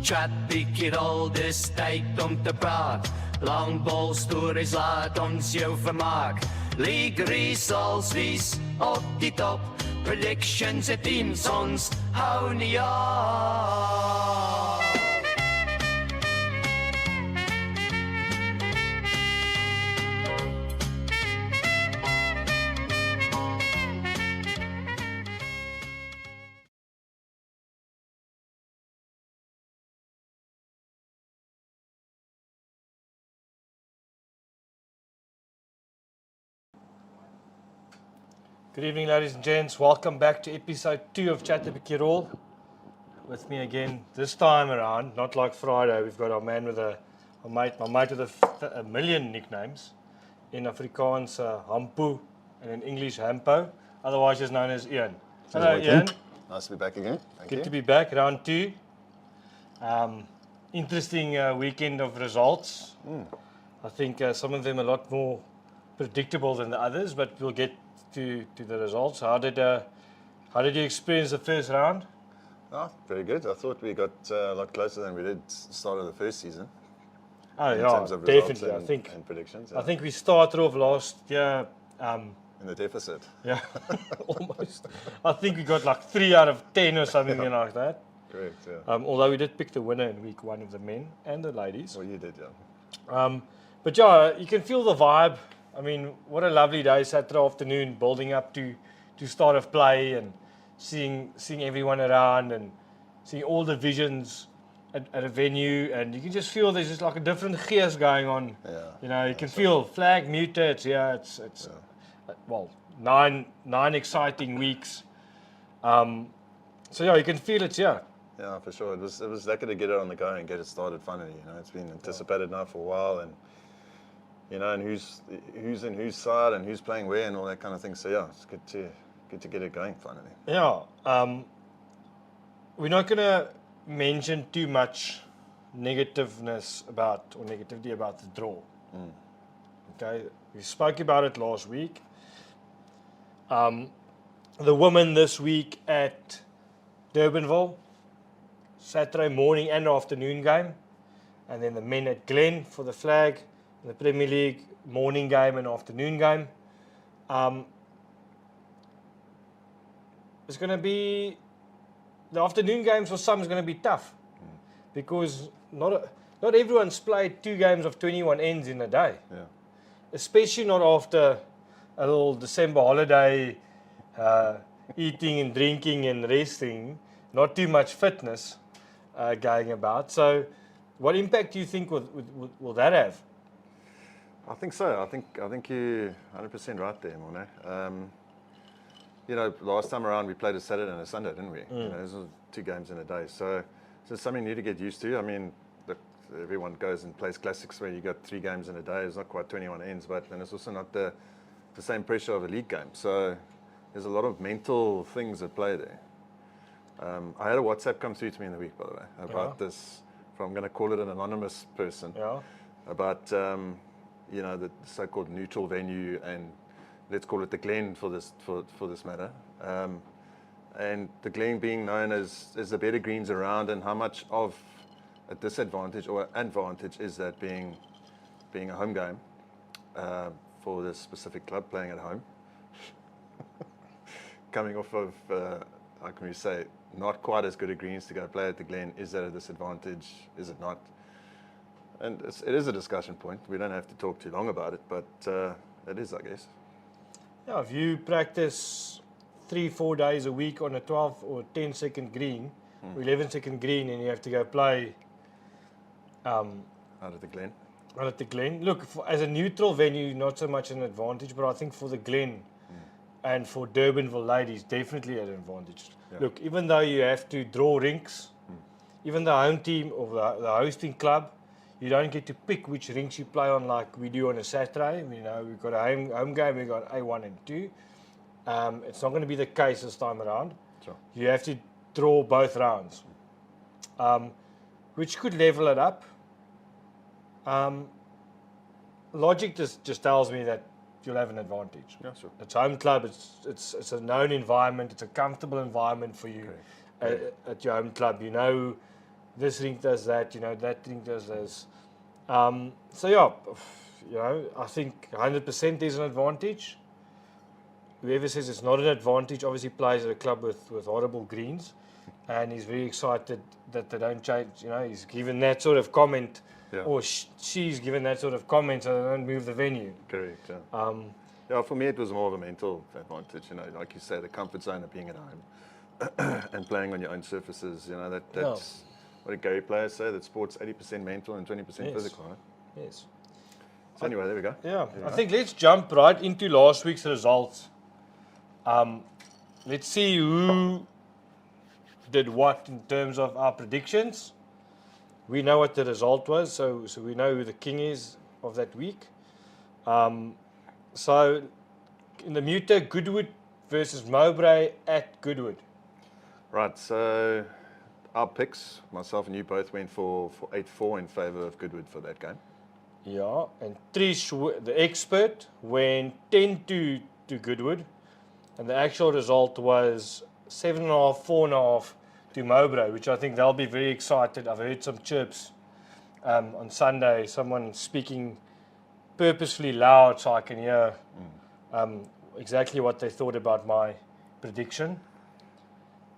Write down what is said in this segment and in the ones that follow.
Chat Bietjie Rol, dis tyd om te praat. Langbal stories laat ons jou vermaak. League results, wie's op die top. Predictions en teams, ons hou nie op. Good evening, ladies and gents. Welcome back to episode 2 of Chat Bietjie Rol. With me again this time around, not like Friday. We've got our man with my mate with a million nicknames. In Afrikaans, Hampo, and in English, Hampo. Otherwise, just known as Ian. Hello, Ian. Nice to be back again. Thank you. Good to be back. Round 2. Interesting weekend of results. I think some of them a lot more predictable than the others, but we'll get to the results. How did you experience the first round? Oh, very good. I thought we got a lot closer than we did start of the first season. Oh in yeah, terms of results definitely. and predictions. I think we started off last year. In the deficit. Yeah, almost. I think we got like 3 out of 10 or something like that. Correct. Yeah. Although we did pick the winner in week 1 of the men and the ladies. Well, you did, yeah. But yeah, you can feel the vibe. I mean, what a lovely day Saturday afternoon, building up to start of play and seeing everyone around and seeing all the visions at a venue, and you can just feel there's just like a different gears going on. Yeah. You know, you can feel flag muted. Yeah, it's well, nine exciting weeks. So yeah, you can feel it. Yeah. Yeah, for sure. It was lucky to get it on the go and get it started finally. You know, it's been anticipated now for a while, and you know, and who's in whose side and who's playing where and all that kind of thing. So yeah, it's good to get it going finally. Yeah. We're not gonna mention too much negativity about the draw. Okay, we spoke about it last week. The women this week at Durbanville, Saturday morning and afternoon game, and then the men at Glen for the flag. The Premier League morning game and afternoon game. It's going to be, the afternoon games for some is going to be tough because not everyone's played 2 games of 21 ends in a day. Yeah. Especially not after a little December holiday, eating and drinking and resting, not too much fitness going about. So what impact do you think will that have? I think so. I think you're 100% right there, Morne. You know, last time around we played a Saturday and a Sunday, didn't we? You know, those were 2 games in a day. So it's something new to get used to. I mean, everyone goes and plays classics where you got 3 games in a day. It's not quite 21 ends, but then it's also not the same pressure of a league game. So there's a lot of mental things at play there. I had a WhatsApp come through to me in the week, by the way, about this. I'm going to call it an anonymous person. Yeah. About you know, the so-called neutral venue, and let's call it the Glen for this matter, and the Glen being known as the better greens around, and how much of a disadvantage or advantage is that being a home game for this specific club playing at home, coming off of how can we say, not quite as good a greens to go play at the Glen. Is that a disadvantage? Is it not? And it is a discussion point. We don't have to talk too long about it, but it is, I guess. Yeah, if you practice 3-4 days a week on a 12 or 10 second green, or 11 second green, and you have to go play out at the Glen. Out at the Glen. Look, as a neutral venue, not so much an advantage, but I think for the Glen and for Durbanville ladies, definitely an advantage. Yeah. Look, even though you have to draw rinks, even the home team or the hosting club, you don't get to pick which rinks you play on like we do on a Saturday. You know, we've got a home game, we've got A1 and 2. It's not going to be the case this time around. Sure. You have to draw both rounds, which could level it up. Logic just tells me that you'll have an advantage. Yeah, sure. It's home club. It's a known environment. It's a comfortable environment for you at your home club. You know this ring does that, that ring does this. So yeah, I think 100% there's an advantage. Whoever says it's not an advantage obviously plays at a club with horrible greens, and he's very excited that they don't change. He's given that sort of comment, or she's given that sort of comment, so they don't move the venue. Correct. Yeah. For me, it was more of a mental advantage. Like you say, the comfort zone of being at home and playing on your own surfaces. That's what did Gary players say, that sport's 80% mental and 20% physical. Right? Yes. So anyway, there we go. Yeah, I think let's jump right into last week's results. Let's see who did what in terms of our predictions. We know what the result was, so we know who the king is of that week. So in the muter, Goodwood versus Mowbray at Goodwood. Right, so our picks, myself and you both went for 8-4 in favour of Goodwood for that game. Yeah, and Trish, the expert, went 10-2 to Goodwood, and the actual result was 7.5, 4.5 to Mowbray, which I think they'll be very excited. I've heard some chirps on Sunday, someone speaking purposefully loud so I can hear exactly what they thought about my prediction.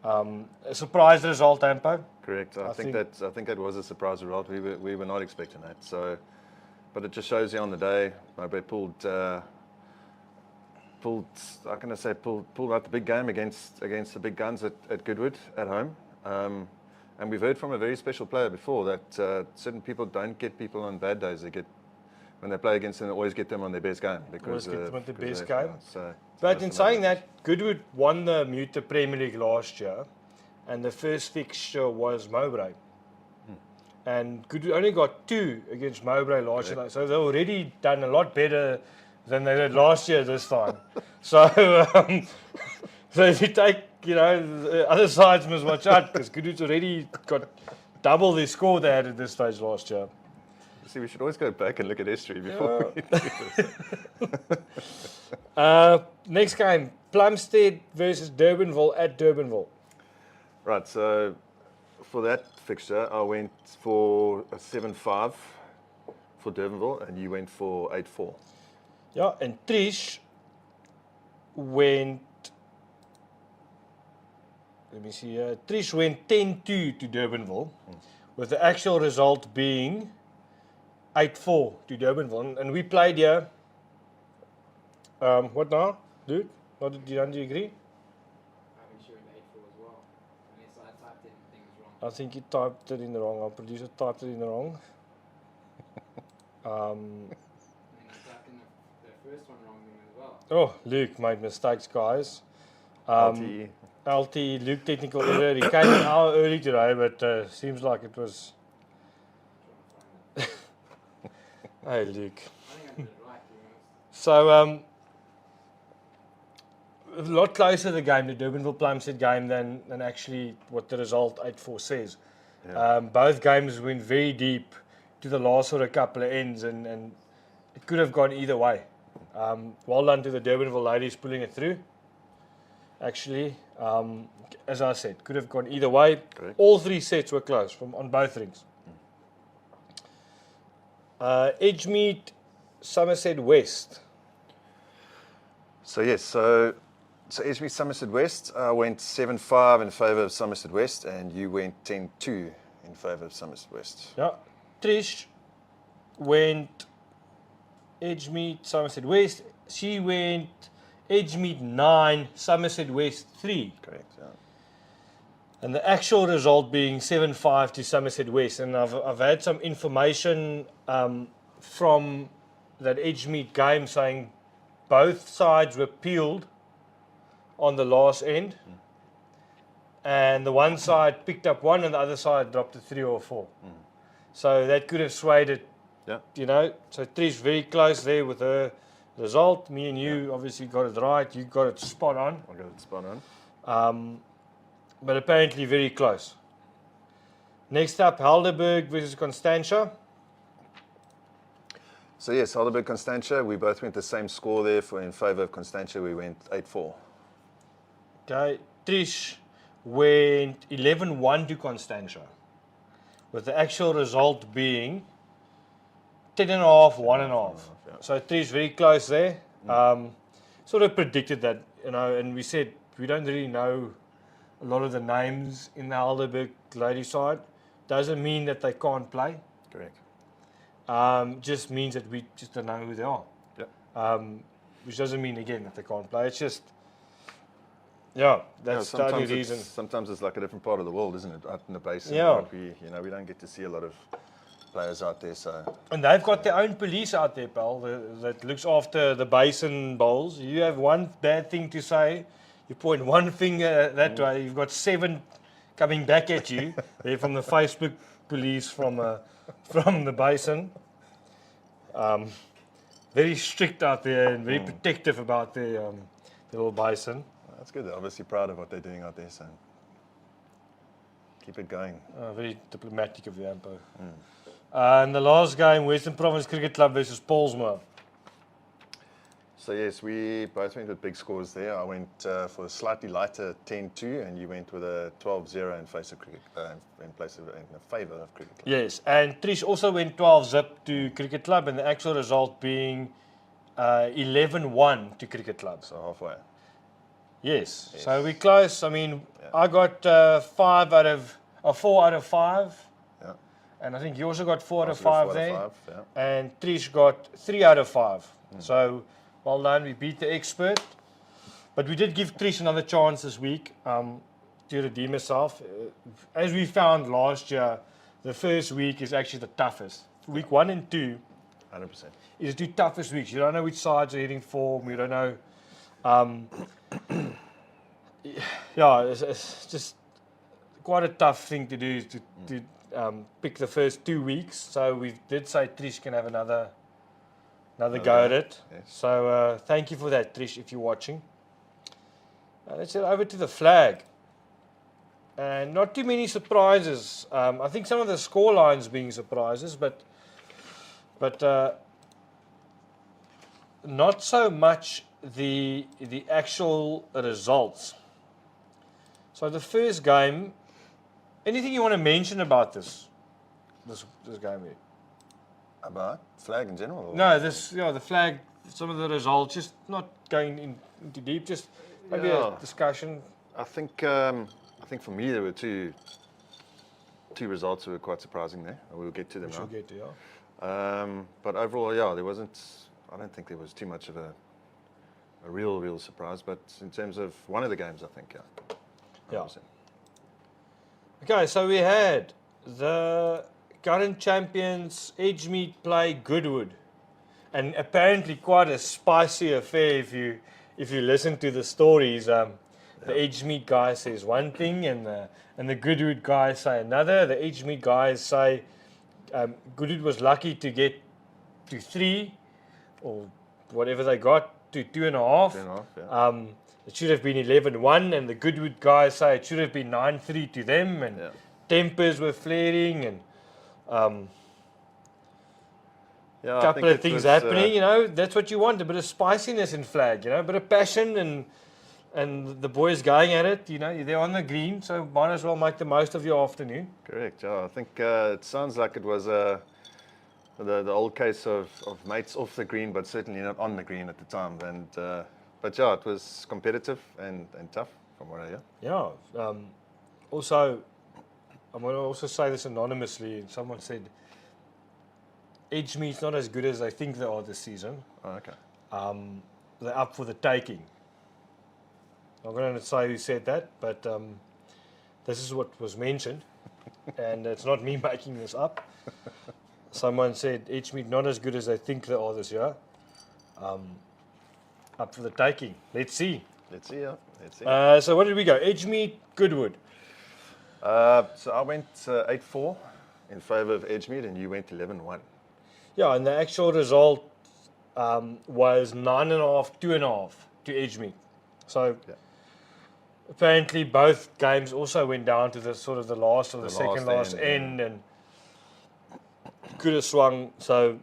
A surprise result, Ampo. Correct. I think that was a surprise result. We were not expecting that. So, but it just shows you on the day, Mowbray pulled out the big game against the big guns at Goodwood at home. And we've heard from a very special player before that certain people don't get people on bad days. When they play against them, they always get them on their best game. Always get them on their best game. But in saying that, Goodwood won the Muter Premier League last year, and the first fixture was Mowbray. And Goodwood only got 2 against Mowbray last year, so they've already done a lot better than they did last year this time. So if you take, the other sides must watch out, because Goodwood's already got double the score they had at this stage last year. See, we should always go back and look at history before we do this. Next game, Plumstead versus Durbanville at Durbanville. Right, so for that fixture, I went for a 7-5 for Durbanville, and you went for 8-4. Yeah, and Trish went, let me see here, Trish went 10-2 to Durbanville, with the actual result being 8-4 to Durbanville. And we played here, what now, dude? Don't you agree? I'm sure in 8-4 as well, unless I typed in things wrong. I think you typed it in the wrong. Our producer typed it in the wrong. And I typed in the first one wrong as well. Oh, Luke made mistakes, guys. LT, Luke technical error. He came an hour early today, but seems like it was. Hey, Luke. I think I did it right, to be honest. So, a lot closer the game, the Durbanville Plumstead game, than actually what the result 8-4 says. Yeah. Both games went very deep to the last sort of couple of ends, and it could have gone either way. Well done to the Durbanville ladies pulling it through. Actually, as I said, could have gone either way. Correct. All 3 sets were close on both rings. Edgemead, Somerset West. So yes, so Edgemead Somerset West, I went 7-5 in favour of Somerset West, and you went 10-2 in favour of Somerset West. Yeah, Trish went Edgemead Somerset West. She went Edgemead 9, Somerset West 3. Correct. Yeah. And the actual result being 7-5 to Somerset West. And I've had some information from that Edgemead game saying both sides were peeled on the last end. And the one side picked up 1 and the other side dropped a 3 or 4. So that could have swayed it, Yeah. So Trish very close there with her result. Me and you obviously got it right. You got it spot on. I got it spot on. But apparently very close. Next up, Helderberg versus Constantia. So yes, Heidelberg Constantia, we both went the same score there. In favour of Constantia, we went 8-4. Okay, Trish went 11-1 to Constantia. with the actual result being 10.5, 1.5. yeah. So 3 is very close there. Sort of predicted that, and we said we don't really know a lot of the names in the Helderberg ladies side. Doesn't mean that they can't play. Correct. Just means that we just don't know who they are. Yeah. Which doesn't mean again that they can't play. It's just, yeah, that's the only reason. Sometimes it's like a different part of the world, isn't it? Out in the basin, Yeah. we don't get to see a lot of players out there. So And they've got their own police out there, pal, that looks after the basin bowls. You have one bad thing to say, you point one finger that way, you've got 7 coming back at you. They're from the Facebook police from the basin. Very strict out there and very protective about their little basin. that's good. They're obviously proud of what they're doing out there. So keep it going. Very diplomatic of the Ampo. And the last game, Western Province Cricket Club versus Paulsmoor. So yes, we both went with big scores there. I went for a slightly lighter 10-2, and you went with a 12-0 in face of cricket, in favour of Cricket Club. Yes, and Trish also went 12-zip to Cricket Club, and the actual result being 11-1 to Cricket Club. So halfway. Yes. So we close. I mean, I got 4 out of 5. Yeah. And I think you also got 4 out of Also got 5 4 there. out of 5, And Trish got 3 out of 5. So well done. We beat the expert. But we did give Trish another chance this week to redeem herself. As we found last year, the first week is actually the toughest. Week 1 and 2 100%. is the 2 toughest weeks. You don't know which sides are hitting form. You don't know. Yeah, it's just quite a tough thing to do to pick the first 2 weeks. So we did say Trish can have another go at it. Yes. So thank you for that, Trish, if you're watching. Let's head over to the flag. And not too many surprises. I think some of the score lines being surprises, but not so much the actual results. So the first game, anything you want to mention about this game here? About flag in general? Or? No, the flag, some of the results, just not going into deep, just maybe a discussion. I think for me there were two results that were quite surprising there. We'll get to them now. We'll get to, yeah. But overall, yeah, I don't think there was too much of a real surprise. But in terms of one of the games, I think, yeah. 100%. Okay, so we had the current champions Edgemead play Goodwood, and apparently quite a spicy affair if you listen to the stories. The Edgemead guy says one thing, and the Goodwood guys say another. The Edgemead guys say Goodwood was lucky to get to 3 or whatever they got to 2.5. 2.5, yeah. It should have been 11-1, and the Goodwood guys say it should have been 9-3 to them, and tempers were flaring, and a couple of things happening. That's what you want, a bit of spiciness in flag, a bit of passion, and the boys going at it. They're on the green, so might as well make the most of your afternoon. Correct. Yeah, I think it sounds like it was the old case of mates off the green, but certainly not on the green at the time. And but yeah, it was competitive and tough from what I hear. Yeah. Also, I'm going to also say this anonymously. Someone said Edgemead's not as good as they think they are this season. Oh, okay. They're up for the taking. I'm going to say who said that, but this is what was mentioned, and it's not me making this up. Someone said Edgemead not as good as they think they are this year. Up for the taking. Let's see. Let's see. So what did we go? Edgemead, Goodwood. So I went 8-4 in favour of Edgemead, and you went 11-1. Yeah, and the actual result was 9.5, 2.5 to Edgemead. So apparently both games also went down to the sort of the last or the second last end, and could have swung. So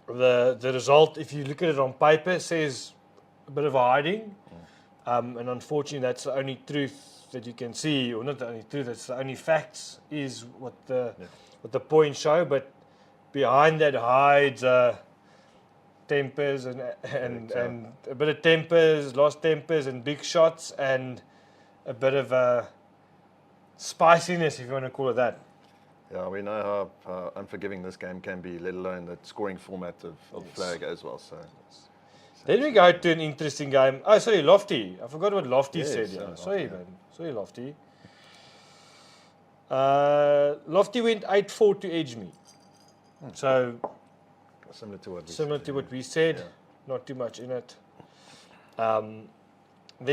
the result, if you look at it on paper, says a bit of a hiding, and unfortunately that's the only truth that you can see, or not the only truth, it's the only facts, is what the points show. But behind that hides tempers and a bit of tempers, lost tempers, and big shots, and a bit of spiciness, if you want to call it that. Yeah, we know how unforgiving this game can be, let alone the scoring format of flag as well. So Then we go to an interesting game. Oh, sorry, Lofty. I forgot what Lofty said. Yeah. Lofty, Sorry, yeah. man. Sorry, Lofty. Lofty went 8-4 to edge me. So similar to what we said. Yeah. Not too much in it. Then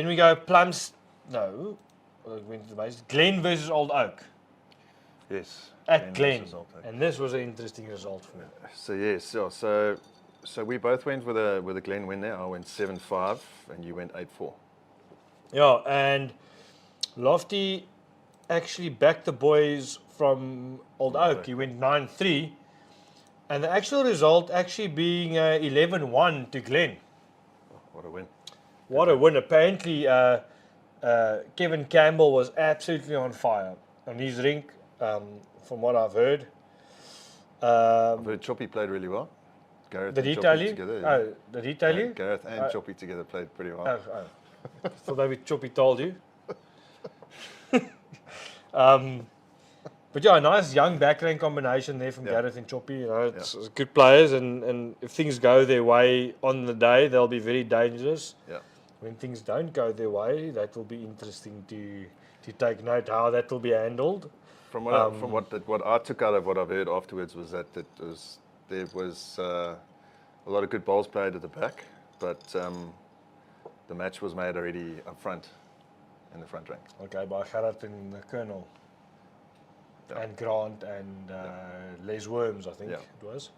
we go Plums. No. Went to the base. Glen versus Old Oak. Yes. At Glen. versus Old Oak. And this was an interesting result for me. So yes, yeah, so we both went with a Glen win there. I went 7-5 and you went 8-4. Yeah, and Lofty actually backed the boys from Old Oak. He went 9-3. And the actual result actually being 11-1 to Glen. Oh, what a win. What a win. Apparently, Kevin Campbell was absolutely on fire on his rink, from what I've heard. I've heard Choppy played really well. Gareth Did and he Choppy tell you? together. Yeah. Oh, did he tell you? Gareth and Choppy together played pretty well. Oh. Thought maybe Choppy told you. But yeah, a nice young backline combination there from Gareth and Choppy. You know, it's good players, and if things go their way on the day, they'll be very dangerous. Yeah. When things don't go their way, that will be interesting to take note how that will be handled. From what I took out of what I've heard afterwards was that there was a lot of good balls played at the back, but the match was made already up front, in the front rank. Okay, by Gerard and the Colonel. Yeah. And Grant and Les Worms, I think it was.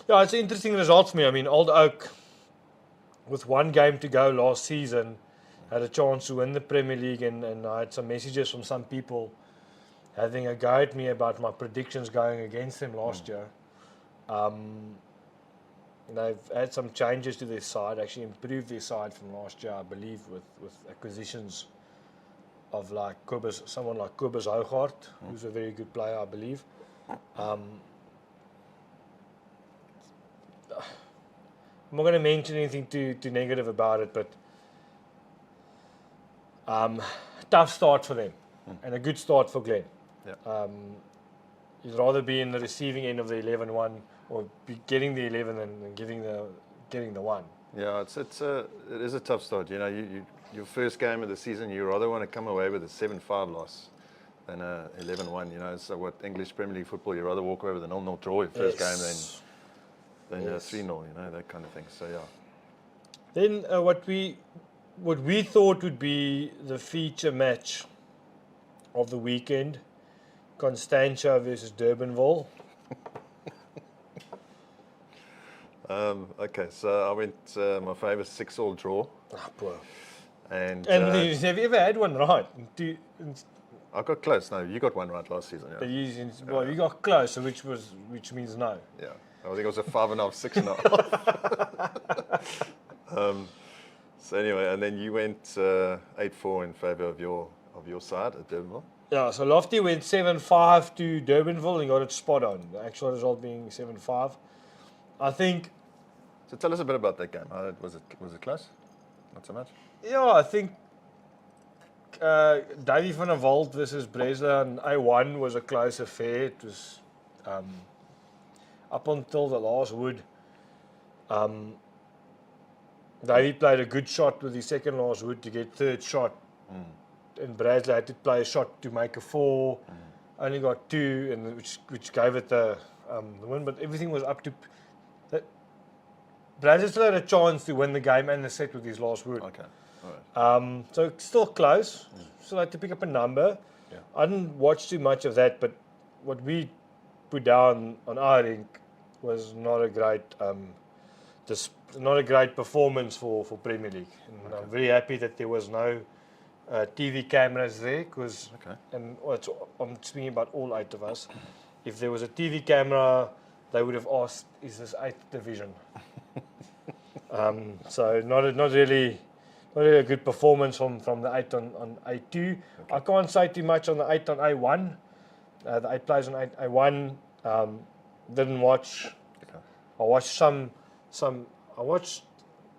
Yeah, it's an interesting result for me. I mean, Old Oak, with one game to go last season, had a chance to win the Premier League, and I had some messages from some people having a go at me about my predictions going against them last year. They've had some changes to their side, actually improved their side from last year, I believe, with acquisitions of like someone like Kobus Hougaard, who's a very good player, I believe. I'm not going to mention anything too negative about it, but tough start for them and a good start for Glen. Yeah. You'd rather be in the receiving end of the 11-1 or be getting the 11 than getting the 1. Yeah, it is a tough start. You know, your first game of the season, you rather want to come away with a 7-5 loss than a 11-1. You know, so what English Premier League football, you rather walk away with a 0-0 draw your first game than a 3-0. You know, that kind of thing. So yeah. Then what we thought would be the feature match of the weekend, Constantia versus Durbanville. Okay, so I went my favourite 6-all draw. Ah, poor. And have you ever had one right? I got close. No, you got one right last season. Yeah. You got close, so which means no. Yeah, I think it was a 5.5, 6.5. So anyway, and then you went 8-4 in favour of your side at Durbanville. Yeah, so Lofty went 7-5 to Durbanville and got it spot on. The actual result being 7-5. I think. So tell us a bit about that game. Was it close? Not so much. Yeah, I think Davy van der Walt versus Breslau and A1 was a close affair. It was up until the last wood. Davy played a good shot with his second last wood to get third shot. And Breslau had to play a shot to make a 4. Only got 2, and which gave it the win. But everything was up to. Breslau still had a chance to win the game and the set with his last wood. Okay. All right. So it's still close. Still had to pick up a number. Yeah. I didn't watch too much of that, but what we put down on our rink was not a great, not a great performance for Premier League. And I'm very happy that there was no TV cameras there, because, and I'm speaking about all 8 of us. If there was a TV camera, they would have asked, "Is this 8th division?" So not Really a good performance from the 8 on A2. I can't say too much on the 8 on A1. The 8 players on A1 didn't watch. Okay. I watched some. I watched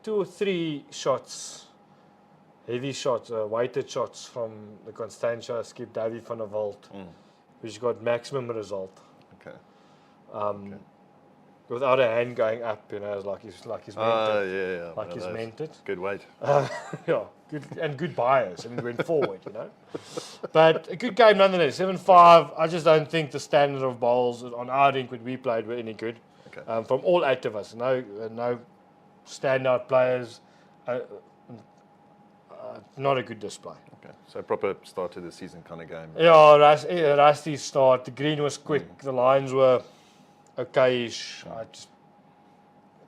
2 or 3 shots, heavy shots, weighted shots from the Constantia skip Davy van der Walt, which got maximum result. Okay. Without a hand going up, like he's meant it. Yeah. Like he's meant it. Good weight. Yeah, good buyers, and he went forward, But a good game nonetheless. 7-5. I just don't think the standard of bowls on our rink when we played were any good. Okay. From all 8 of us, no standout players. Not a good display. Okay. So proper start to the season kind of game. Yeah, rusty start. The green was quick. The lines were okay-ish. I just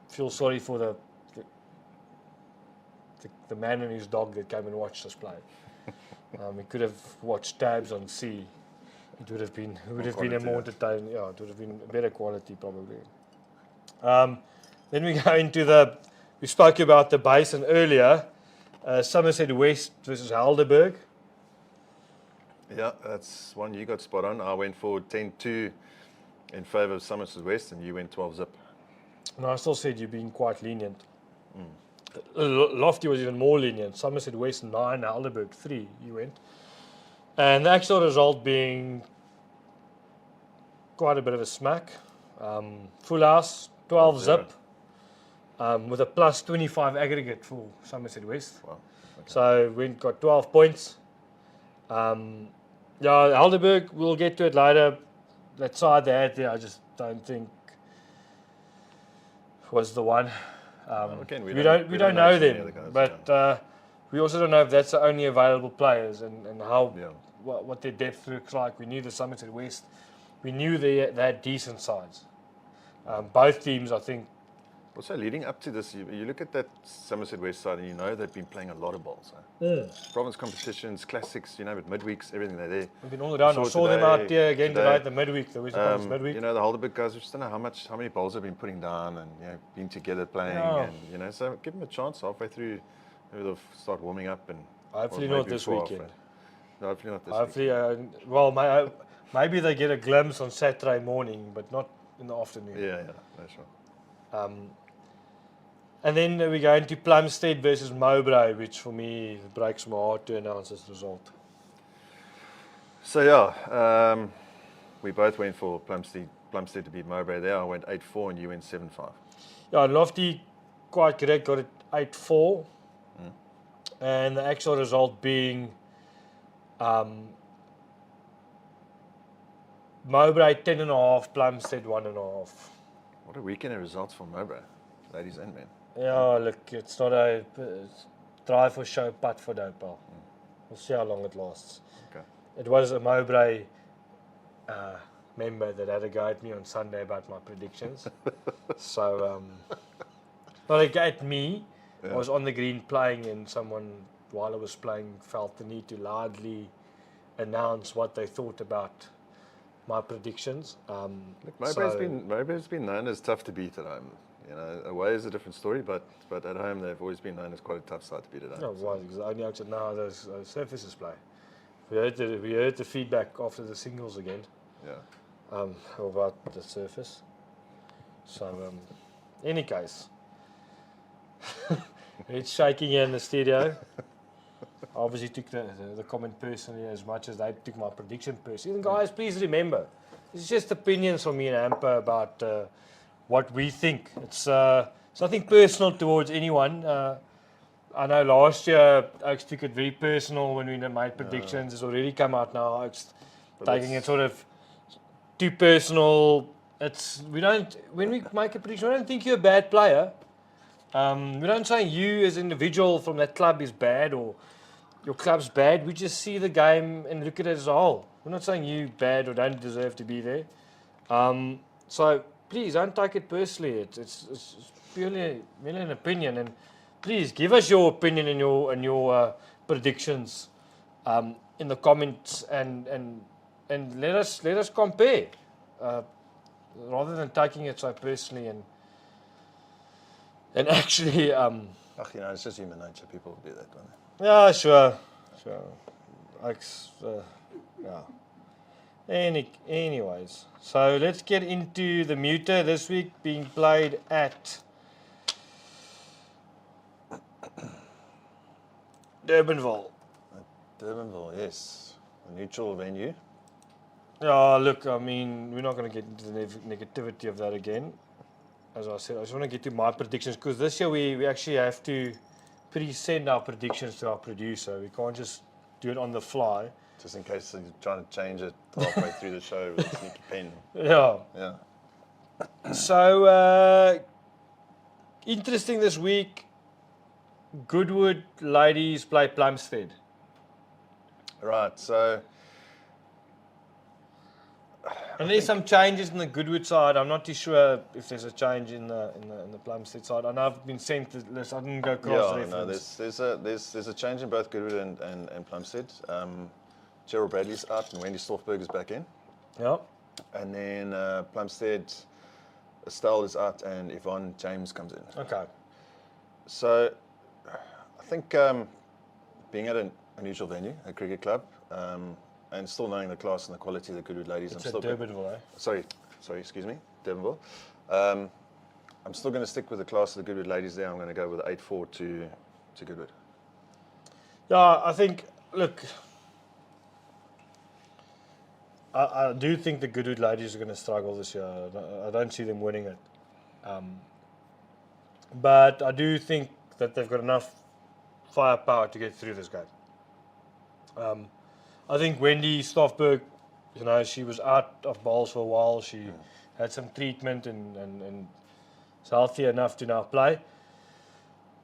feel sorry for the man and his dog that came and watched us play. We could have watched tabs on C. It would have been a more entertaining. Yeah, it would have been better quality probably. Then we go into we spoke about the basin earlier. Somerset West versus Helderberg. Yeah, that's one you got spot on. I went for 10-2 in favour of Somerset West, and you went 12-zip. No, I still said you're being quite lenient. Lofty was even more lenient. Somerset West 9, Helderberg 3. You went, and the actual result being quite a bit of a smack. Full house 12-zip. With a plus 25 aggregate for Somerset West. Wow. Okay. So we got 12 points. Helderberg, we'll get to it later. That side they had there, I just don't think was the one. Again, we don't know them, guys, but we also don't know if that's the only available players and how what their depth looks like. We knew the Somerset West. We knew they had decent sides. Both teams, I think. Also, leading up to this, you look at that Somerset West side and you know they've been playing a lot of bowls. Province competitions, classics, but midweeks, everything they're there. We've been all around. I saw them out there again tonight, the midweek, the Western Province midweek. The Helderberg guys, we just don't know how many bowls they've been putting down and been together playing. And so give them a chance halfway through. Maybe they'll start warming up. And hopefully not this weekend. No, hopefully not this weekend. Maybe they get a glimpse on Saturday morning, but not in the afternoon. Yeah, that's right. And then we go into Plumstead versus Mowbray, which for me breaks my heart to announce this result. So we both went for Plumstead to beat Mowbray there. I went 8-4 and you went 7-5. Yeah, Lofty, quite correct, got it 8-4. And the actual result being Mowbray 10.5, Plumstead 1.5. What a weekend of results for Mowbray, ladies and men. Yeah, look, it's not a try for show, putt for dough, pal. We'll see how long it lasts. Okay. It was a Mowbray member that had a go at me on Sunday about my predictions. So, not a go at me. I was on the green playing, and someone, while I was playing, felt the need to loudly announce what they thought about my predictions. Look, Mowbray's been known as tough to beat at home. Away is a different story, but at home they've always been known as quite a tough side to beat at home. No, why? Because only out now those surfaces play. We heard the feedback after the singles again. Yeah. About the surface. So, any case, it's shaking here in the studio. I obviously took the comment personally as much as they took my prediction personally. And guys, please remember, it's just opinions from me and Amper about what we think. It's nothing personal towards anyone. I know last year Oaks took it very personal when we made predictions. It's already come out now. Oaks taking it sort of too personal. When we make a prediction, we don't think you're a bad player. We don't say you as an individual from that club is bad or your club's bad. We just see the game and look at it as a whole. We're not saying you bad or don't deserve to be there. So please don't take it personally. It's purely an opinion, and please give us your opinion and your predictions in the comments and let us compare rather than taking it so personally and actually Ach, you know, it's just human nature. People do that, don't Yeah, sure. Yeah. Anyways, so let's get into the muter this week being played at Durbanville. they? Durbanville, yes. A neutral venue. Yeah, look, I mean, we're not going to get into the negativity of that again. As I said, I just want to get to my predictions because this year we actually have to pre-send our predictions to our producer. We can't just do it on the fly. Just in case you're trying to change it halfway through the show with a sneaky pen. Yeah. Yeah. So, interesting this week, Goodwood ladies play Plumstead. Right, so And there's some changes in the Goodwood side. I'm not too sure if there's a change in the Plumstead side. I know I've been sent the list. I didn't go cross reference. no, there's a change in both Goodwood and Plumstead. Gerald Bradley's out and Wendy Storfberg is back in. Yeah. And then Plumstead, Estelle is out and Yvonne James comes in. Okay. So I think being at a neutral venue, a cricket club, and still knowing the class and the quality of the Goodwood ladies, It's at Durbanville, eh? Sorry, excuse me, Durbanville. I'm still going to stick with the class of the Goodwood ladies there. I'm going to go with 8-4 to Goodwood. Yeah, I think, look, I do think the Goodwood ladies are going to struggle this year. I don't see them winning it. But I do think that they've got enough firepower to get through this game. I think Wendy Stoffberg, you know, she was out of bowls for a while. She had some treatment and is healthy enough to now play.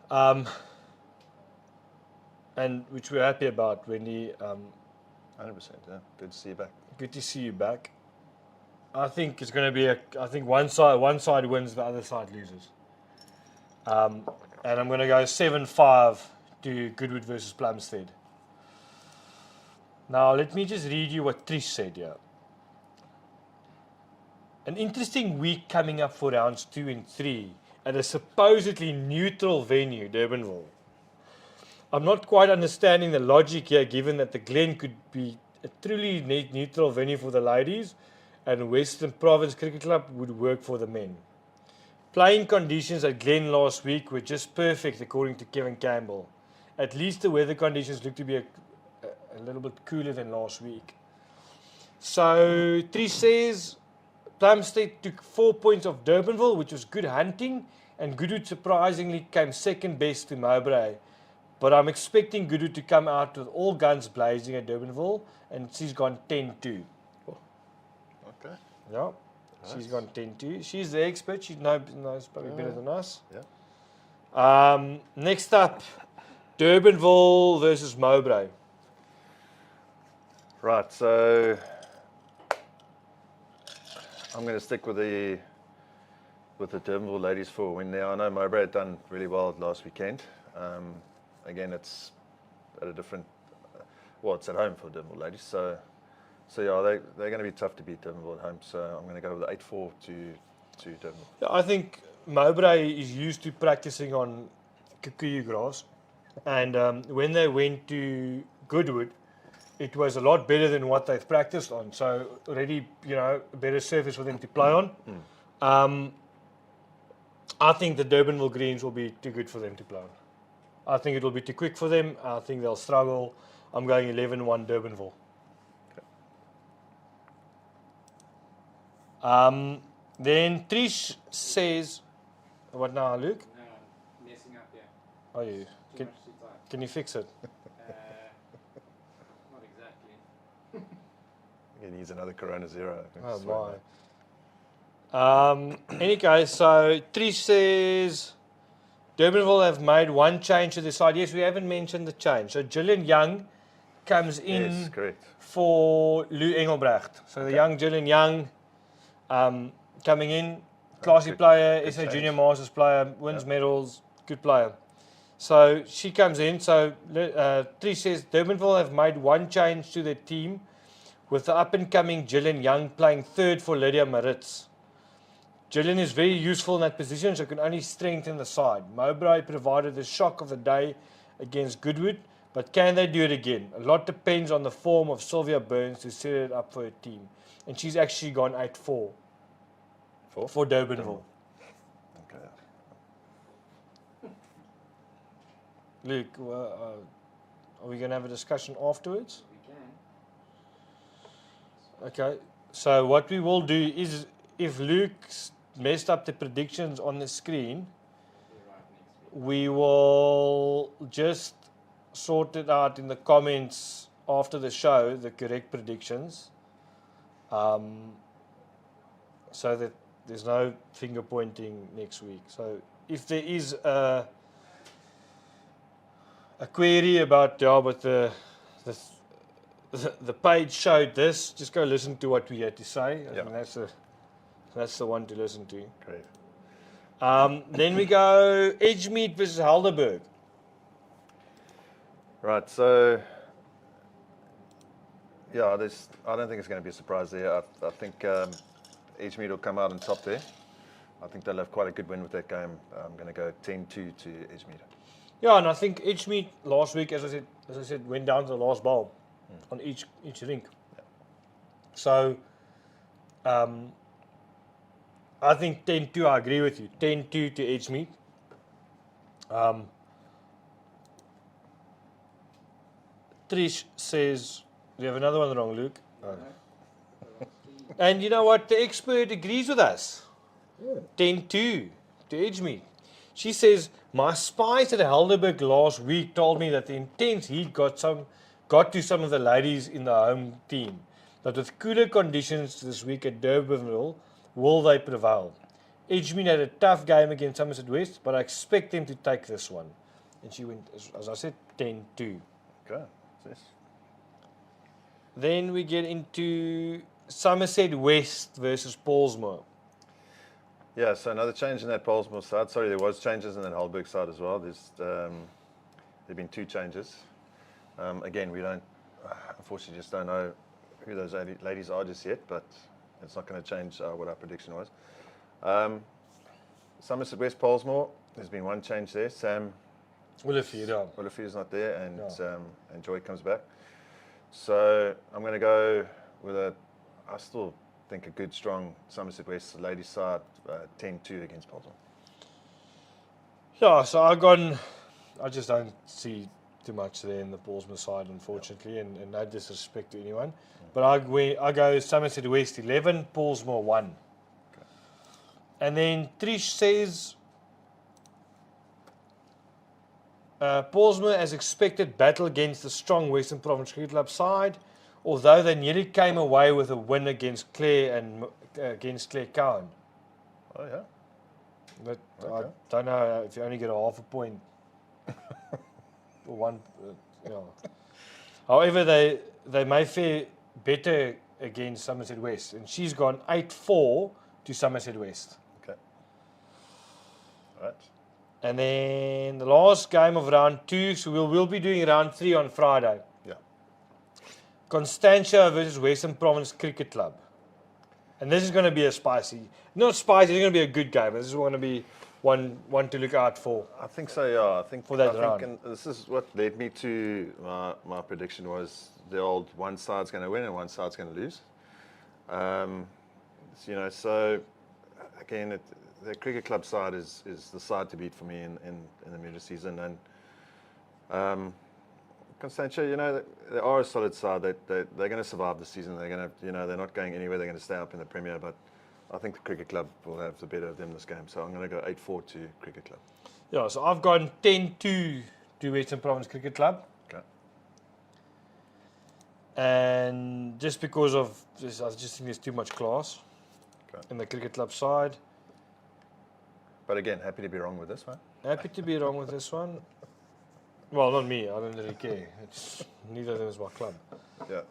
And which we're happy about, Wendy. 100%, yeah. Good to see you back. Good to see you back. I think it's going to be I think one side wins, the other side loses. And I'm going to go 7-5 to Goodwood versus Plumstead. Now, let me just read you what Trish said here. An interesting week coming up for rounds 2 and 3 at a supposedly neutral venue, Durbanville. I'm not quite understanding the logic here, given that the Glen could be a truly neutral venue for the ladies and Western Province Cricket Club would work for the men. Playing conditions at Glen last week were just perfect, according to Kevin Campbell. At least the weather conditions look to be a little bit cooler than last week. So, Trish says Plumstead took 4 points off Durbanville, which was good hunting, and Goodwood surprisingly came second best to Mowbray. But I'm expecting Goodwood to come out with all guns blazing at Durbanville, and she's gone 10-2. Okay. Yeah, nice. She's gone 10-2. She's the expert. She knows probably better than us. Yeah. Next up, Durbanville versus Mowbray. Right, so I'm going to stick with the Durbanville ladies for when I know Mowbray had done really well last weekend. Again, it's at a different, it's at home for Durbanville ladies. So yeah, they're going to be tough to beat Durbanville at home. So I'm going to go with 8-4 to Durbanville. Yeah, I think Mowbray is used to practicing on kikuyu grass, and when they went to Goodwood, it was a lot better than what they've practiced on. So already, a better surface for them to play on. I think the Durbanville greens will be too good for them to play on. I think it will be too quick for them. I think they'll struggle. I'm going 11-1 Durbanville. Okay. Then Trish says, what now, Luke? No, messing up, yeah. Are you? Too much too tight. Can you fix it? Not exactly. You can use another Corona Zero. Oh my. Any case, so Trish says Durbanville have made one change to the side. Yes, we haven't mentioned the change. So Gillian Young comes in Yes, correct. for Lou Engelbrecht. So the young Gillian Young coming in, classy Good- player, good SA change. Junior Masters player, wins Yeah. medals, good player. So she comes in. So Trish says Durbanville have made one change to their team, with the up-and-coming Gillian Young playing third for Lydia Maritz. Gillian is very useful in that position, so can only strengthen the side. Mowbray provided the shock of the day against Goodwood, but can they do it again? A lot depends on the form of Sylvia Burns to set it up for her team. And she's actually gone 8-4 for Durbanville. Okay. Luke, are we going to have a discussion afterwards? We can. Okay, so what we will do is, if Luke's messed up the predictions on the screen, Be right next week. we will just sort it out in the comments after the show, the correct predictions, so that there's no finger pointing next week. So if there is a query about, yeah, but the page showed this, just go listen to what we had to say. I Yeah. think that's the one to listen to. Great. Then we go Edgemead versus Helderberg. Right, so yeah, I don't think it's going to be a surprise there. I think Edgemead will come out on top there. I think they'll have quite a good win with that game. I'm going to go 10-2 to Edgemead. Yeah, and I think Edgemead last week, as I said, went down to the last bowl on each rink. Yeah. So I think 10-2. I agree with you. 10-2 to Edgemead. Trish says, we have another one wrong, Luke. And you know what? The expert agrees with us. 10-2 to Edgemead. She says, my spies at Helderberg last week told me that the intense heat got to some of the ladies in the home team. But with cooler conditions this week at Durbanville, will they prevail? Edgemead had a tough game against Somerset West, but I expect them to take this one. And she went, as I said, 10-2. Okay. Yes. Then we get into Somerset West versus Paulsmoor. Yeah, so another change in that Paulsmoor side. Sorry, there was changes in that Helderberg side as well. There've been 2 changes. Again, we don't, unfortunately, just don't know who those ladies are just yet, but it's not going to change what our prediction was. Somerset West Paulsmoor, there's been 1 change there. Sam Willifie's not there, and Joy comes back. So I'm going to go with I still think a good, strong Somerset West ladies side, 10-2 against Paulsmoor. Yeah, so I just don't see too much there in the Paulsmoor side, unfortunately, and no disrespect to anyone. But I go Somerset West 11, Paulsmoor 1. Okay. And then Trish says, Paulsmoor, as expected, battle against the strong Western Province Cricket Club side, although they nearly came away with a win against Clare and against Clare Cowan. Oh, yeah. But Okay. I don't know if you only get a half a point. Or one, yeah. However, they may fare better against Somerset West, and she's gone 8-4 to Somerset West. Okay. All right. And then the last game of round 2, so we'll be doing round 3 on Friday. Yeah. Constantia versus Western Province Cricket Club. And this is going to be not spicy, it's going to be a good game. This is going to be one to look out for. I think so, yeah. I think round. and this is what led me to my prediction was the old one side's going to win and one side's going to lose. So again, the cricket club side is the side to beat for me in the middle season. And Constantia, they are a solid side. They're going to survive the season. They're going to, they're not going anywhere. They're going to stay up in the Premier. But I think the cricket club will have the better of them this game. So I'm going to go 8-4 to cricket club. Yeah, so I've gone 10-2 to Western Province Cricket Club. Okay. And just because of this, I just think there's too much class in the cricket club side. But again, happy to be wrong with this one. Happy to be wrong with this one. Well, not me. I don't really care. Neither of them is my club. Yeah.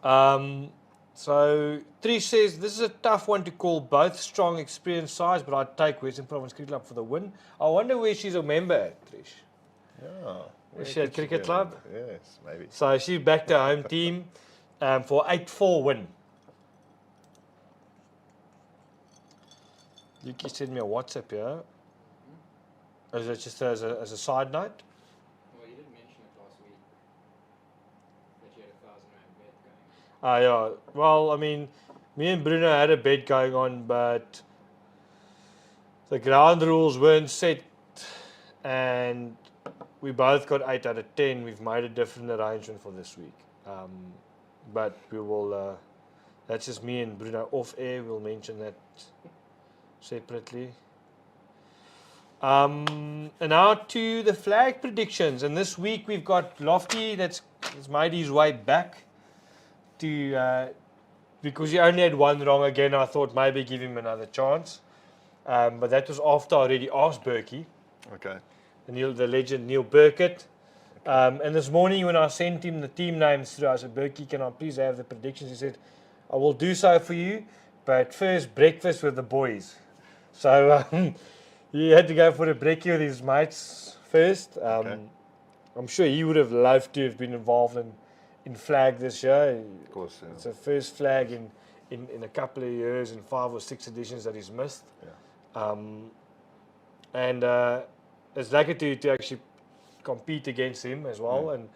So Trish says this is a tough one to call. Both strong, experienced sides, but I'd take Western Province Cricket Club for the win. I wonder where she's a member at, Trish. Yeah. Is she at Cricket Club? Yes, maybe. So she backed her home team for 8-4 win. Yuki sent me a WhatsApp here. Is it just as a side note? Well, you did mention it last week that you had a £1,000 bet going. Yeah. Well, I mean, me and Bruno had a bet going on, but the ground rules weren't set, and we both got 8 out of 10. We've made a different arrangement for this week. But we will, that's just me and Bruno off air. We'll mention that separately. And now to the flag predictions. And this week we've got Lofty that's made his way back to, because he only had one wrong again. I thought maybe give him another chance. But that was after I already asked Berkey. Okay. The legend Neil Burkett. And this morning when I sent him the team names through, I said, Berkey, can I please have the predictions? He said, I will do so for you, but first breakfast with the boys. So he had to go for a brekkie with his mates first. Okay. I'm sure he would have loved to have been involved in flag this year. Of course. Yeah. It's the first flag in a couple of years, in 5 or 6 editions that he's missed. Yeah. And it's lucky to actually compete against him as well. And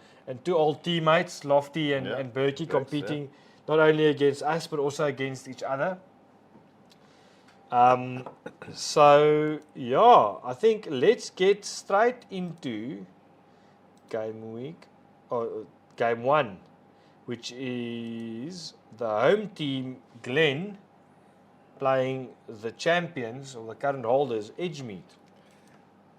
2 old teammates, Lofty and Berkey, Great, competing not only against us but also against each other. So yeah, I think let's get straight into game 1, which is the home team Glen playing the champions or the current holders Edgemead.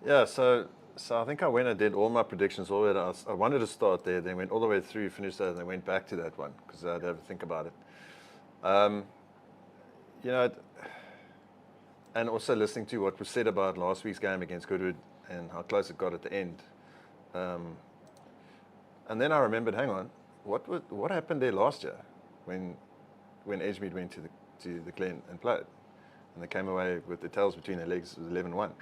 Yeah, so I think I went and did all my predictions all the way. I wanted to start there, then went all the way through, finished that, and then went back to that one because I'd have to think about it. You know, and also listening to what was said about last week's game against Goodwood and how close it got at the end. And then I remembered, hang on, what happened there last year when Edgemead went to the Glen and played, and they came away with their tails between their legs with 11-1.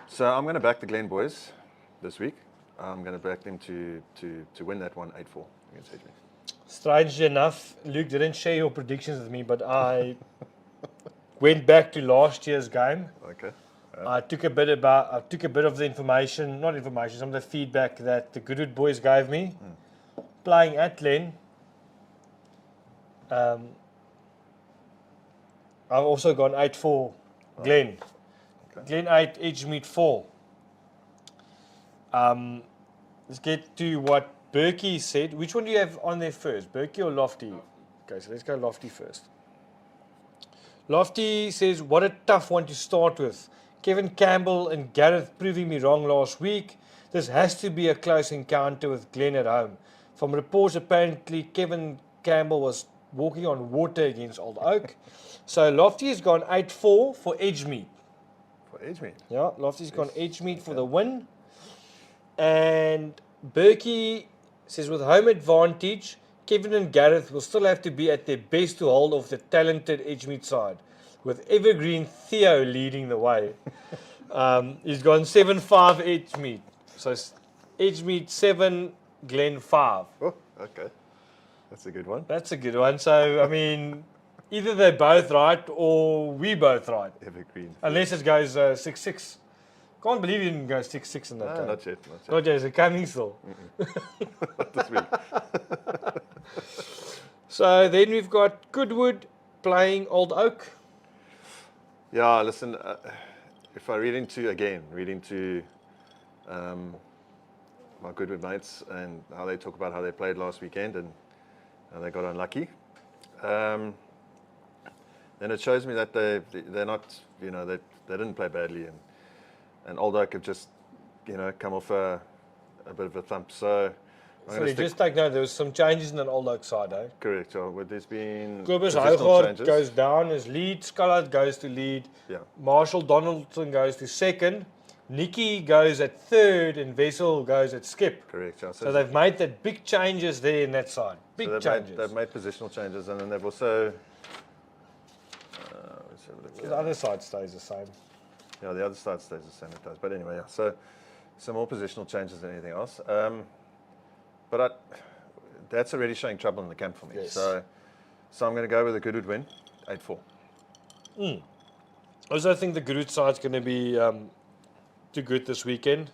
So I'm going to back the Glen boys this week. I'm going to back them to win that one 8-4 against Edgemead. Strangely enough, Luke didn't share your predictions with me, but I went back to last year's game. Okay. I took a bit of the information, some of the feedback that the Goodwood boys gave me. Playing at Glen. I've also gone 8-4 Glen. Okay. Glen 8, Edgemead 4. Let's get to what Berkey said. Which one do you have on there first, Berkey or Lofty? Okay, so let's go Lofty first. Lofty says, what a tough one to start with. Kevin Campbell and Gareth proving me wrong last week. This has to be a close encounter with Glen at home. From reports, apparently Kevin Campbell was walking on water against Old Oak. So Lofty has gone 8-4 for Edgemead. For Edgemead? Yeah, Lofty's gone Edgemead for the win. And Berkey says with home advantage, Kevin and Gareth will still have to be at their best to hold off the talented Edgemead side, with evergreen Theo leading the way. He's gone 7-5 Edgemead. So Edgemead 7, Glen 5. Oh, okay. That's a good one. That's a good one. So, I mean, either they're both right or we both right. Evergreen. Unless it goes 6-6. Can't believe you didn't go 6-6 in that No, game. not yet. Not yet, is it coming still? Not this week. So then we've got Goodwood playing Old Oak. Yeah, listen, if I read into my Goodwood mates and how they talk about how they played last weekend and how they got unlucky, then it shows me that they're not, they didn't play badly, and Old Oak have just, come off a bit of a thump. So I'm So you just take note, there was some changes in that Old Oak side, eh? correct. So there's been Kobus positional Hougaard changes. goes down as lead, Scullard goes to lead, Yeah. Marshall Donaldson goes to second, Nicky goes at third, and Vessel goes at skip. Correct. Yeah. So they've made that big changes there in that side. Big so changes. they've made positional changes, and then they've also. Let's have a look The here. other side stays the same. Yeah, the other side stays the same, it does. But anyway, yeah. So some more positional changes than anything else. But that's already showing trouble in the camp for me. Yes. So I'm going to go with a Goodwood win, 8-4. I also think the Groot side's going to be too good this weekend.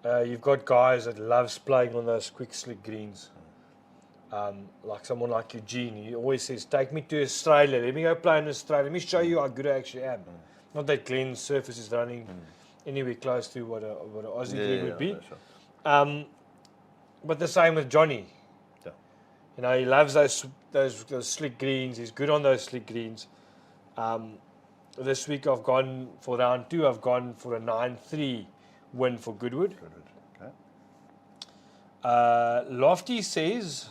You've got guys that loves playing on those quick slick greens. Like someone like Eugene, he always says, take me to Australia, let me go play in Australia, let me show you how good I actually am. Not that Glenn's surface is running anywhere close to what an Aussie green would be. No, sure. But the same with Johnny. Yeah. You know, he loves those slick greens, he's good on those slick greens. This week I've gone for round 2, I've gone for a 9-3 win for Goodwood. Okay. Lofty says,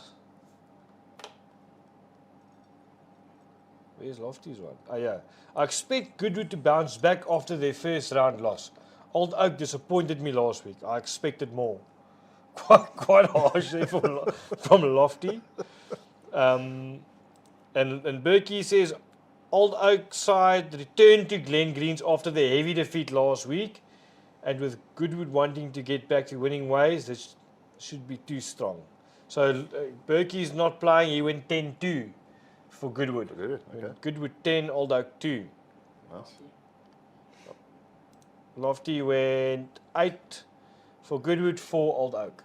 where's Lofty's one? Oh yeah. I expect Goodwood to bounce back after their first round loss. Old Oak disappointed me last week. I expected more. Quite harsh there from Lofty. And Berkey says, Old Oak side returned to Glen Greens after the heavy defeat last week. And with Goodwood wanting to get back to winning ways, this should be too strong. So Berkey's not playing. He went 10-2 for Goodwood. Okay. Goodwood 10, Old Oak 2. Nice. Lofty went 8 for Goodwood, 4 Old Oak.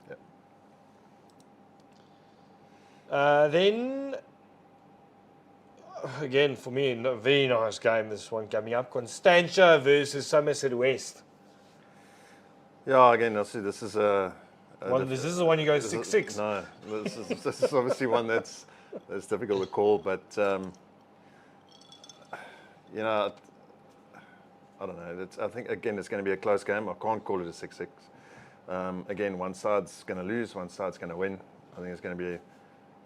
Yep. Then, again, for me, a very nice game, this one coming up. Constantia versus Somerset West. Yeah, again, I'll see this is This is the one you go 6-6. No, this is obviously one that's difficult to call, but you know, I don't know. I think again it's going to be a close game. I can't call it a 6-6. Again, one side's going to lose, one side's going to win. I think it's going to be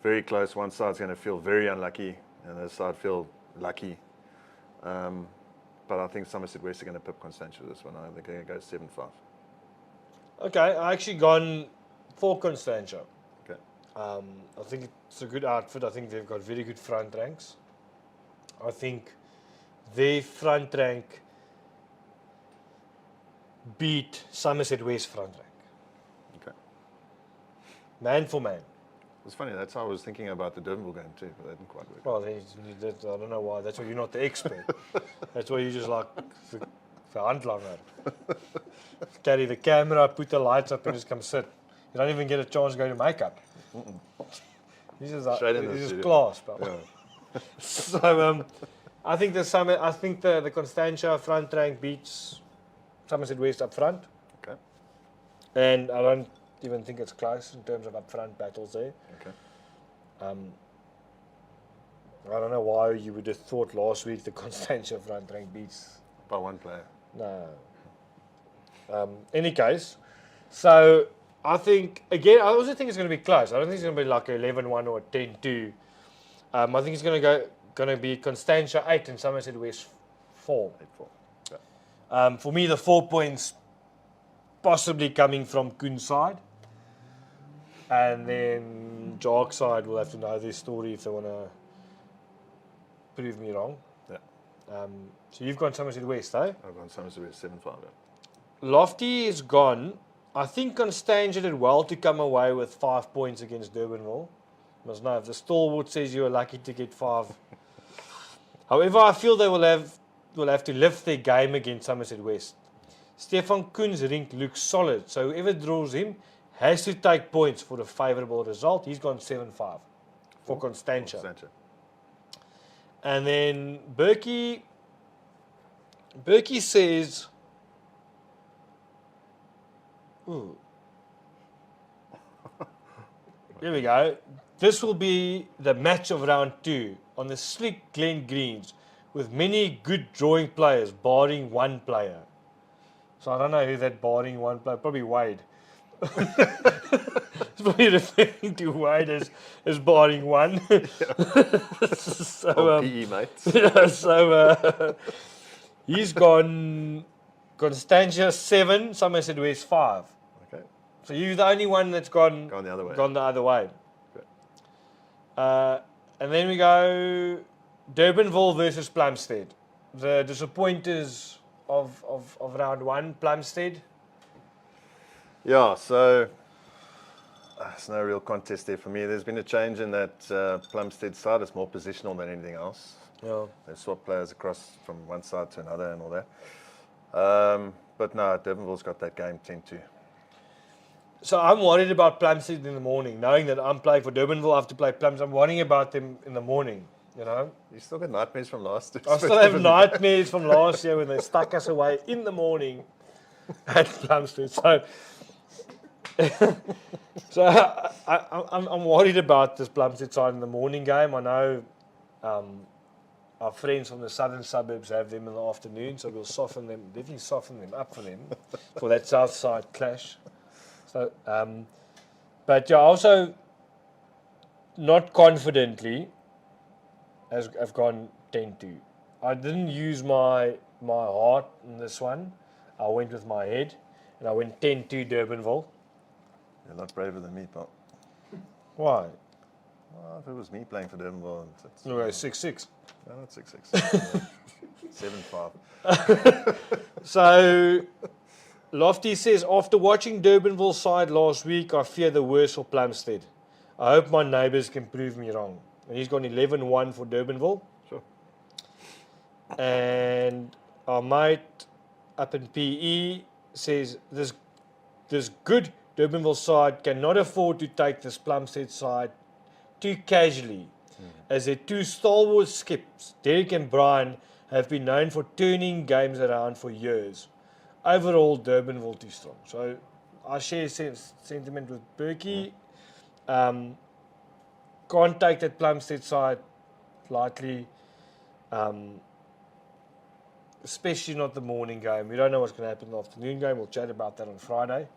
very close. One side's going to feel very unlucky, and the other side feel lucky. But I think Somerset West are going to pip Constantia this one. I think they're going to go 7-5. Okay, I actually gone for Constantia. Okay. I think it's a good outfit. I think they've got very good front ranks. I think their front rank beat Somerset West front rank. Okay. Man for man. It's funny. That's how I was thinking about the Durbanville game too, but that didn't quite work. Well, I don't know why. That's why you're not the expert. That's why you just like the handlanger. Carry the camera, put the lights up, and just come sit. You don't even get a chance to go to makeup. This is class, pal. Yeah. So I think the Constantia front rank beats Somerset West up front. Okay. And I don't even think it's close in terms of up front battles there. Okay. I don't know why you would have thought last week the Constantia front rank beats. By one player. No. Any case, so I think, again, I also think it's going to be close. I don't think it's going to be like a 11-1 or a 10-2. I think it's going to be Constantia 8 and Somerset West 4. 8-4. Yeah. For me, the 4 points possibly coming from Koen's side. And then Jark's side will have to know their story if they want to prove me wrong. Yeah. So you've gone Somerset West, eh? I've gone Somerset West 7-5. Yeah. Lofty is gone. I think Constantia did well to come away with 5 points against Durbanville. Must know if the stalwart says you are lucky to get 5. However, I feel they will have to lift their game against Somerset West. Stefan Koen's rink looks solid, so whoever draws him has to take points for a favourable result. He's gone 7-5 for Constantia. And then Berkey says, ooh. Here we go. This will be the match of round 2 on the slick Glen Greens with many good drawing players, barring one player. So I don't know who that barring one player, probably Wade. It's probably referring to Wade as barring one. So, PE mates. yeah, so he's gone Constantia 7, Somerset West 5. Okay. So you're the only one that's gone the other way. Gone the other way. Okay. And then we go Durbanville versus Plumstead. The disappointers of round 1, Plumstead. Yeah, so there's no real contest there for me. There's been a change in that Plumstead side. It's more positional than anything else. Yeah. They swap players across from one side to another and all that. But no, Durbanville's got that game 10-2. So I'm worried about Plumstead in the morning, knowing that I'm playing for Durbanville. I have to play Plumstead. I'm worrying about them in the morning. You know. You still got nightmares from last year. I still have nightmares from last year when they stuck us away in the morning at Plumstead. So I'm worried about this Plumstead side in the morning game. I know our friends from the southern suburbs have them in the afternoon, so we'll definitely soften them up for them for that south side clash. So, but yeah, also not confidently have gone 10-2. I didn't use my heart in this one. I went with my head, and I went 10-2 Durbanville. You're a lot braver than me, pal. Why? Well, if it was me playing for Durbanville, it's No, 6-6. no, not 6-6. 7-5. So, Lofty says, after watching Durbanville's side last week, I fear the worst for Plumstead. I hope my neighbours can prove me wrong. And he's gone 11-1 for Durbanville. Sure. And our mate up in PE says, this good Durbanville side cannot afford to take this Plumstead side too casually, as their two stalwart skips, Derek and Brian, have been known for turning games around for years. Overall, Durbanville too strong. So I share sentiment with Berkey. Can't take that Plumstead side lightly, especially not the morning game. We don't know what's going to happen in the afternoon game. We'll chat about that on Friday.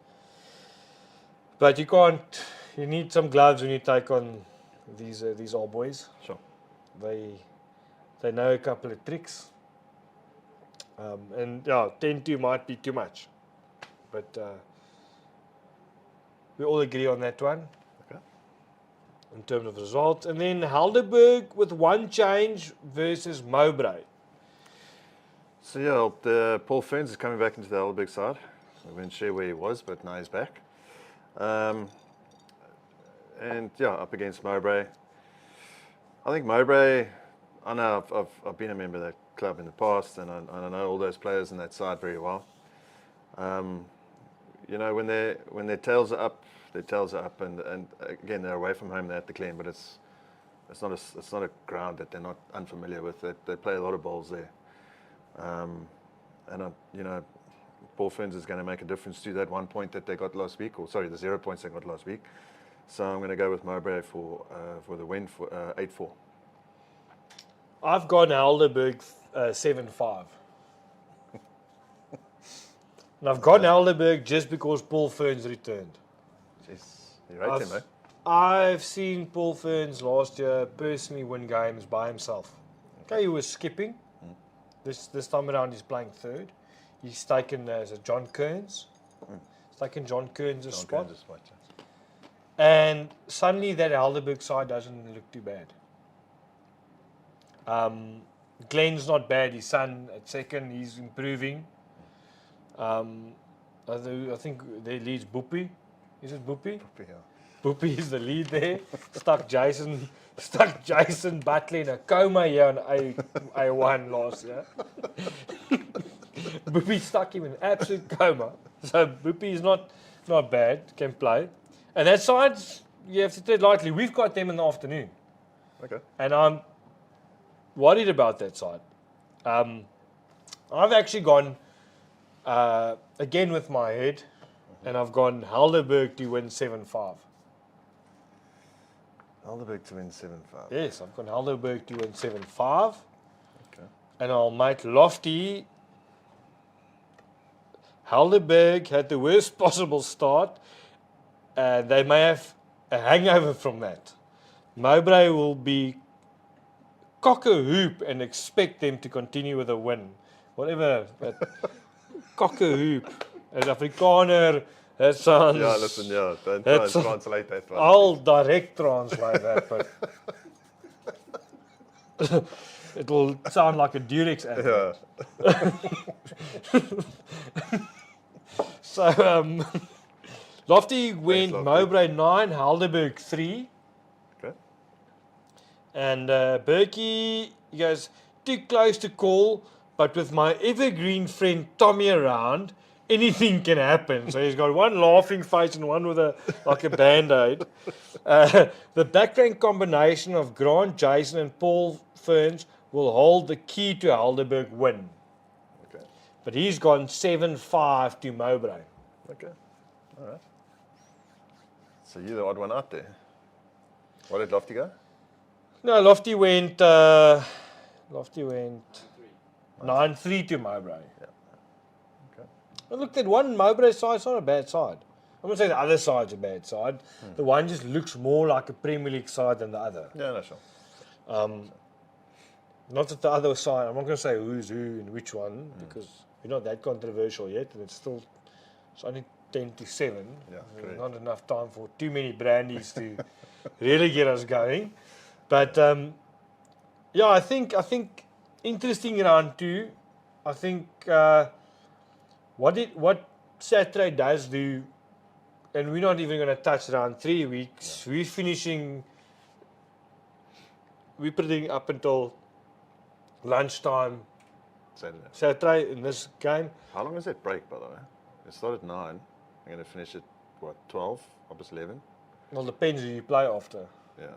But you need some gloves when you take on these old boys. Sure. They know a couple of tricks. And yeah, 10-2 might be too much. But we all agree on that one. Okay. In terms of results. And then Helderberg with one change versus Mowbray. So yeah, Paul Ferns is coming back into the Helderberg side. We weren't sure where he was, but now he's back. And yeah, up against Mowbray. I think Mowbray, I know I've been a member of that club in the past, and I know all those players in that side very well. You know, when their tails are up, and again they're away from home, they're at the Glen, but it's not a ground that they're not unfamiliar with. They play a lot of bowls there, and you know, Paul Ferns is going to make a difference to that 1 point that they got last week, the 0 points they got last week. So I'm going to go with Mowbray for the win for 8-4. I've gone Helderberg 7-5. And I've gone Helderberg just because Paul Ferns returned. Jeez, you rate him, eh? I've seen Paul Ferns last year personally win games by himself. Okay, he was skipping. This time around he's playing third. He's taken John Kearns. He's taken John Kearns' spot. And suddenly that Helderberg side doesn't look too bad. Glenn's not bad. His son at second, he's improving. I think their lead's Boopie. Is it Boopie? Yeah. Boopie is the lead there. Stuck Jason Butler in a coma here on A1 last year. Boopie stuck him in absolute coma. So Boopie is not bad, can play. And that side, you have to take lightly. We've got them in the afternoon. Okay. And I'm worried about that side. I've actually gone, again with my head, and I've gone Helderberg to win 7-5. Helderberg to win 7-5. Yes, I've gone Helderberg to win 7-5. Okay. And I'll make Lofty. Helderberg had the worst possible start. They may have a hangover from that. Mowbray will be cock-a-hoop and expect them to continue with a win. Whatever. Cock-a-hoop. As Afrikaner, that sounds... Yeah, listen, yeah. Don't try and translate that one. I'll direct translate that, but... it will sound like a Durex ad. Yeah. So, Lofty went Lofty. Mowbray 9, Helderberg 3. Okay. And Berkey He goes, too close to call, but with my evergreen friend Tommy around, anything can happen. So he's got one laughing face and one with a band-aid. The backrank combination of Grant, Jason and Paul Ferns will hold the key to a Helderberg win. Okay. But he's gone 7-5 to Mowbray. Okay. All right. So you're the odd one out there. What did Lofty go? No, Lofty went 9-3 to Mowbray. Yeah. Okay. Well, look, that one Mowbray side's not a bad side. I'm going to say the other side's a bad side. The one just looks more like a Premier League side than the other. Yeah, no, sure. Not that the other side, I'm not going to say who's who and which one, because we're not that controversial yet, and it's only 10-7. Yeah, correct. Not enough time for too many brandies to really get us going. But yeah, I think interesting round 2. I think what Saturday does do, and we're not even going to touch round 3 weeks. Yeah. We're predicting up until lunchtime Saturday in this game. How long is that break, by the way? It started at 9. I'm going to finish at, 12? Opposite 11? Well, depends who you play after. Yeah.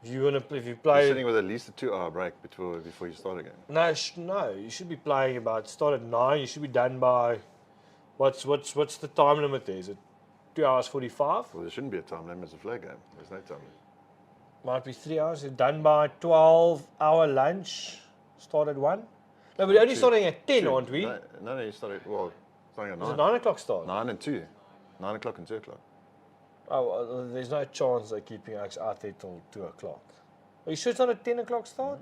If you play... You're sitting with at least a 2-hour break before you start again. No, you should be playing start at 9. You should be done by... What's the time limit there? Is it 2 hours 45? Well, there shouldn't be a time limit. It's a flag game. There's no time limit. Might be 3 hours. You're done by 12-hour lunch. Start at 1. No, we're only starting at 10, aren't we? No, you started, starting at 9. Is it 9 o'clock start? 9 and 2. 9 o'clock and 2 o'clock. Oh, well, there's no chance they're keeping us out there till 2 o'clock. Are you sure it's not a 10 o'clock start?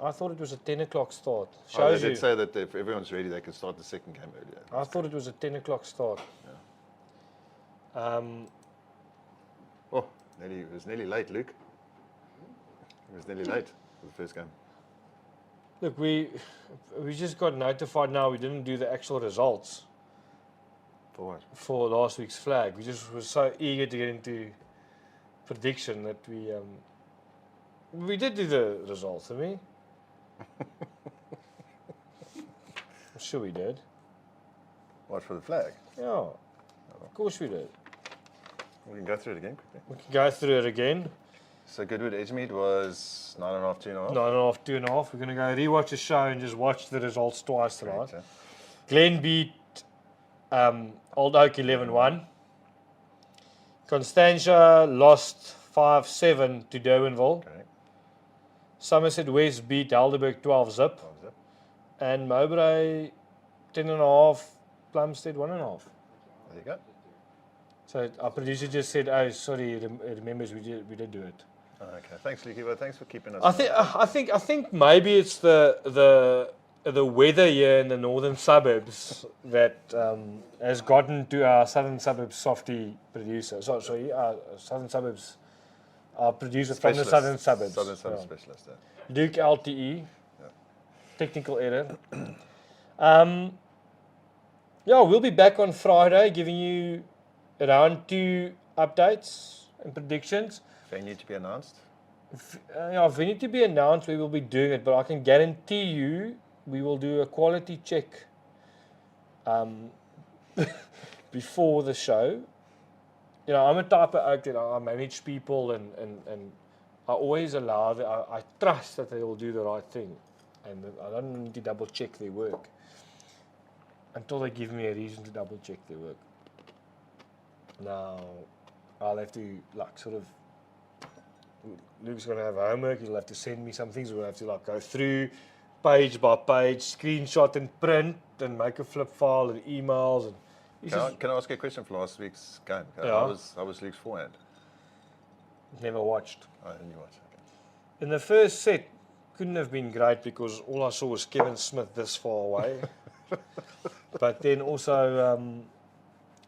I thought it was a 10 o'clock start. They did say that if everyone's ready, they can start the second game earlier. I thought it was a 10 o'clock start. Yeah. It was nearly late, Luke. It was nearly late for the first game. Look, we just got notified now we didn't do the actual results. For what? For last week's flag. We just were so eager to get into prediction that we did do the results, didn't we? I'm sure we did. What, for the flag? Yeah, of course we did. We can go through it again quickly. We can go through it again. So Goodwood Edgemead was 9.5, 2.5. 9.5, 2.5. We're going to go rewatch the show and just watch the results twice tonight. Correct, Glen beat Old Oak 11-1. Constantia lost 5-7 to Durbanville. Correct. Somerset West beat Helderberg 12-zip. And Mowbray 10.5, Plumstead 1.5. There you go. So our producer just said, "Oh, sorry, he remembers we did do it." Okay, thanks, Lukey. Well, thanks for keeping us. I think maybe it's the weather here in the northern suburbs that has gotten to our southern suburbs softy producer. Sorry, our southern suburbs, our producer from the southern suburbs. Southern suburbs specialist. Yeah. Luke LTE. Yeah. Technical error. We'll be back on Friday giving you round 2 updates and predictions. Venue to be announced. Venue to be announced, we will be doing it, but I can guarantee you we will do a quality check before the show. I'm a type of oak that I manage people and I always allow that. I trust that they will do the right thing, and I don't need to double check their work until they give me a reason to double check their work. Now, I'll have to Luke's going to have homework. He'll have to send me some things. We'll have to go through page by page, screenshot and print, and make a flip file and emails. And can I ask you a question for last week's game? Yeah. How was Luke's forehand? Never watched. Oh, didn't you watch? Okay. In the first set, couldn't have been great because all I saw was Kevin Smith this far away. But then also,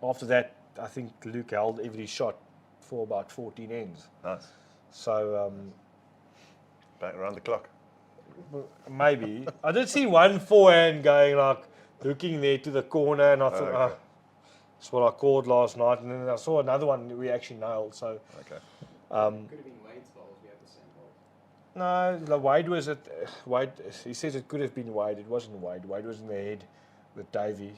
after that, I think Luke held every shot for about 14 ends. Nice. So, back around the clock. Maybe. I did see one forehand going looking there to the corner, and I thought, that's what I called last night. And then I saw another one we actually nailed. So, okay. Could have been Wade's bowls. We have the same No, the Wade was at Wade. He says it could have been Wade. It wasn't Wade. Wade was in the head with Davey.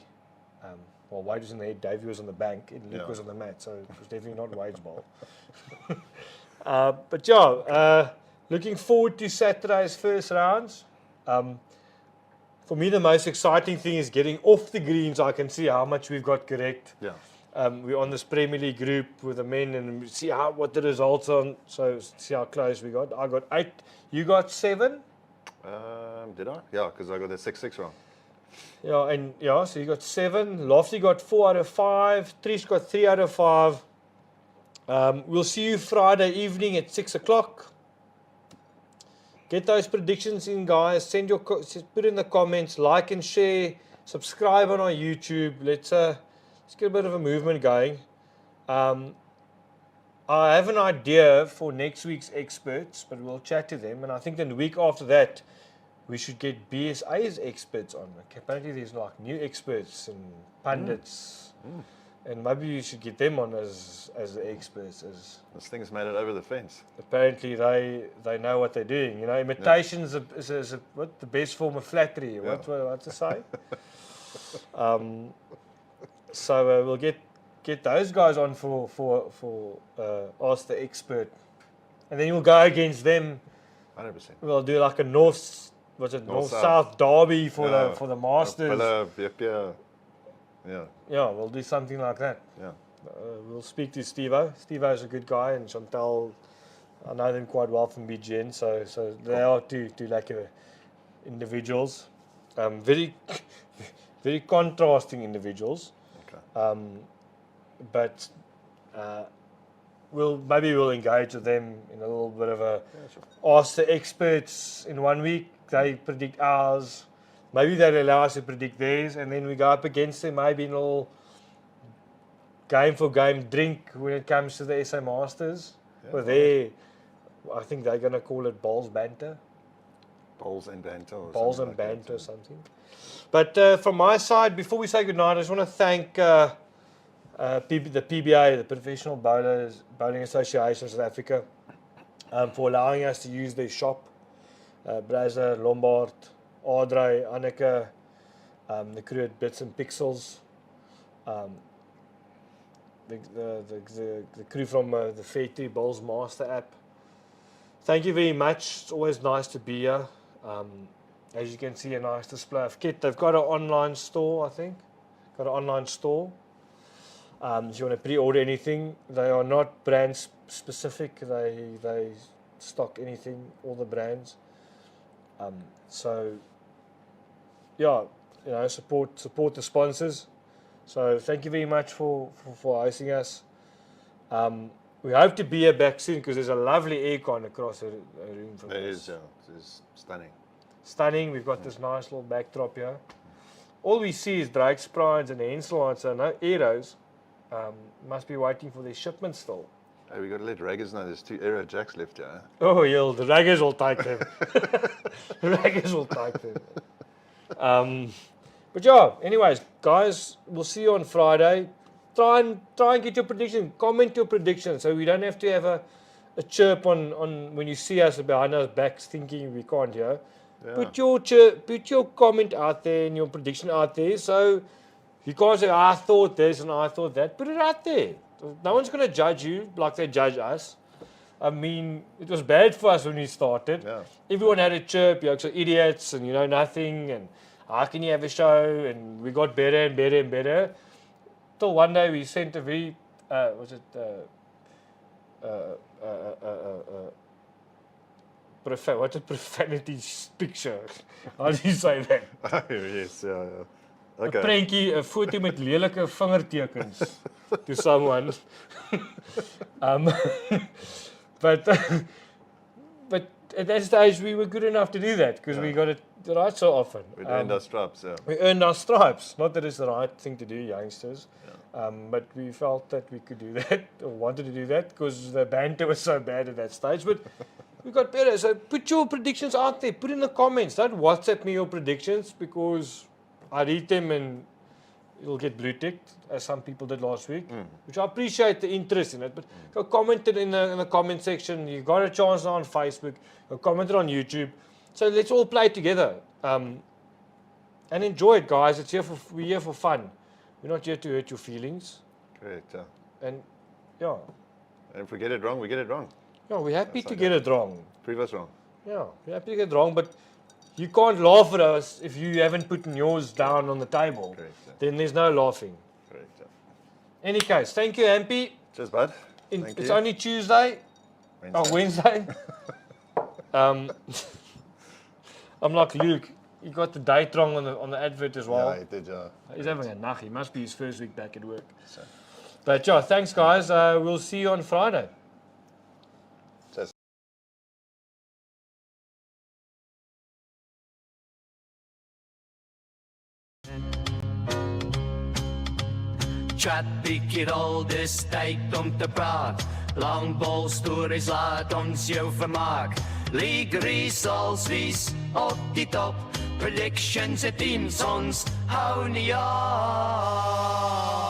Well, Wade was in the head. Davey was on the bank, and Luke was on the mat. So it was definitely not Wade's ball. But yeah, looking forward to Saturday's first rounds. For me, the most exciting thing is getting off the greens. I can see how much we've got correct. Yeah. We're on this Premier League group with the men and we see what the results are. So see how close we got. I got 8. You got 7. Did I? Yeah, because I got the 6-6 wrong. Yeah, so you got 7. Lofty got 4 out of 5. Trish got 3 out of 5. We'll see you Friday evening at 6 o'clock. Get those predictions in, guys. Put in the comments, like and share, subscribe on our YouTube. Let's get a bit of a movement going. I have an idea for next week's experts, but we'll chat to them. And I think then the week after that, we should get BSA's experts on. Apparently, there's like new experts and pundits, and maybe you should get them on as the experts. This thing's made it over the fence. Apparently, they know what they're doing. You know, imitation is what the best form of flattery. Yeah. What to say? So we'll get those guys on for Ask the Expert, and then we'll go against them. 100%. We'll do like a north south derby for the Masters. Yeah, we'll do something like that. Yeah. We'll speak to Steve-O. Steve-O is a good guy, and Chantal, I know them quite well from BGN, so they are two like individuals, very very contrasting individuals. Okay. But we'll engage with them in a little bit of a Ask the Experts in 1 week. They predict ours. Maybe they'll allow us to predict theirs, and then we go up against them maybe in a little game for game drink when it comes to the SA Masters. Yeah, I think they're going to call it Bowls Banter. Bowls and banter. Or Bowls something and like banter that, or something. But from my side, before we say goodnight, I just want to thank the PBA, the Professional Bowling Association of South Africa, for allowing us to use their shop. Brazer, Lombard, Audrey, Anneke, the crew at Bits and Pixels, the crew from the Fairtree Bowls Master app. Thank you very much. It's always nice to be here. As you can see, a nice display of kit. They've got an online store, I think. Got an online store. If you want to pre-order anything, they are not brand specific. They stock anything, all the brands. So yeah, support the sponsors. So thank you very much for hosting us. We hope to be here back soon because there's a lovely aircon across the room from us. There is, yeah. It's stunning. Stunning. We've got this nice little backdrop here. All we see is Drake's Prides and Hensel lines, so no arrows. Must be waiting for their shipment still. Hey, we got to let Raggers know there's 2 Aero Jacks left here. Oh, yeah, the Raggers will take them. Raggers will take them. But yeah, anyways, guys, we'll see you on Friday. Try and get your prediction. Comment your prediction so we don't have to have a chirp on when you see us behind our backs thinking we can't hear. Yeah. Put your comment out there and your prediction out there. So you can't say, I thought this and I thought that. Put it out there. No one's going to judge you like they judge us. I mean, it was bad for us when we started. Yeah. Everyone had a chirp, you're so idiots and you know nothing and how can you have a show? And we got better and better and better. Till one day we sent a very, what's a profanity picture? How do you say that? Yes, yeah. A Okay. prentjie, 'n foto met lelike vingertekens to someone. But at that stage we were good enough to do that because we got it right so often. We earned our stripes, yeah. We earned our stripes. Not that it's the right thing to do, youngsters. But we felt that we could do that or wanted to do that because the banter was so bad at that stage. But we got better. So put your predictions out there. Put in the comments. Don't WhatsApp me your predictions because I read them and you'll get blue ticked, as some people did last week, which I appreciate the interest in it. But go comment it in the comment section. You got a chance now on Facebook. Go comment it on YouTube. So let's all play together and enjoy it, guys. We're here for fun. We're not here to hurt your feelings. Correct. And yeah, And if we get it wrong, we get it wrong. yeah, we're happy to get it wrong. Prove us wrong. Yeah, we're happy to get it wrong, but you can't laugh at us if you haven't put yours down on the table. Correct. Then there's no laughing. Correct. Any case, thank you, Ampy. Cheers, bud. It's only Tuesday. Wednesday. I'm like Luke. He got the date wrong on the advert as well. Yeah, he did. He's having a nacht. He must be his first week back at work. So, But yeah, thanks guys. We'll see you on Friday. cheers. Chat Bietjie Rol, dis tyd om te praat. Langbal stories laat ons jou vermaak. League results wie's op die top. Predictions het teams ons hou nie op.